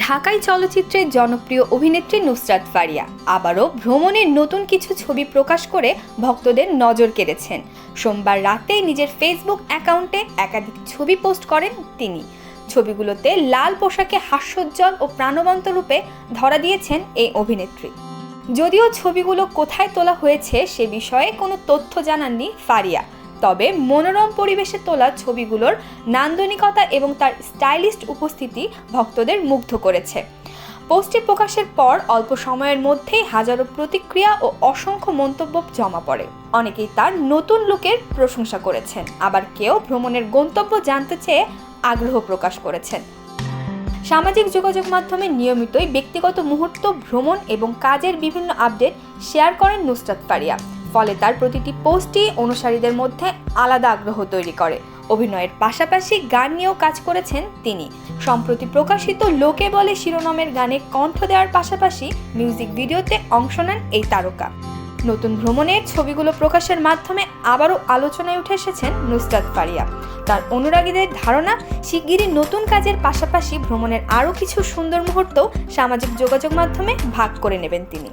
ঢাকাই চলচ্চিত্রের জনপ্রিয় অভিনেত্রী নুসরাত ফারিয়া আবারও ভ্রমণের নতুন কিছু ছবি প্রকাশ করে ভক্তদের নজর কেড়েছেন। সোমবার রাতেই নিজের ফেসবুক অ্যাকাউন্টে একাধিক ছবি পোস্ট করেন তিনি। ছবিগুলোতে লাল পোশাকে হাস্যোজ্জ্বল ও প্রাণবন্ত রূপে ধরা দিয়েছেন এই অভিনেত্রী। যদিও ছবিগুলো কোথায় তোলা হয়েছে সে বিষয়ে কোনো তথ্য জানাননি ফারিয়া, তবে মনোরম পরিবেশে তোলা ছবিগুলোর নান্দনিকতা এবং তার স্টাইলিস্ট উপস্থিতি ভক্তদের মুগ্ধ করেছে। পোস্টটি প্রকাশের পর অল্প সময়ের মধ্যেই হাজারো প্রতিক্রিয়া ও অসংখ্য মন্তব্য জমা পড়ে। অনেকেই তার নতুন লুকের প্রশংসা করেছেন, আবার কেউ ভ্রমণের গন্তব্য জানতে চেয়ে আগ্রহ প্রকাশ করেছেন। সামাজিক যোগাযোগ মাধ্যমে নিয়মিতই ব্যক্তিগত মুহূর্ত, ভ্রমণ এবং কাজের বিভিন্ন আপডেট শেয়ার করেন নুসরাত ফারিয়া। ফলে তার প্রতিটি পোস্টই অনুসারীদের মধ্যে আলাদা আগ্রহ তৈরি করে। অভিনয়ের পাশাপাশি গান নিয়েও কাজ করেছেন তিনি। সম্প্রতি প্রকাশিত লোকে বলে শিরোনামের গানে কণ্ঠ দেওয়ার পাশাপাশি মিউজিক ভিডিওতে অংশ নেন এই তারকা। নতুন ভ্রমণের ছবিগুলো প্রকাশের মাধ্যমে আবারও আলোচনায় উঠে এসেছেন নুসরাত ফারিয়া। তার অনুরাগীদের ধারণা, শিগগিরই নতুন কাজের পাশাপাশি ভ্রমণের আরও কিছু সুন্দর মুহূর্ত সামাজিক যোগাযোগ মাধ্যমে ভাগ করে নেবেন তিনি।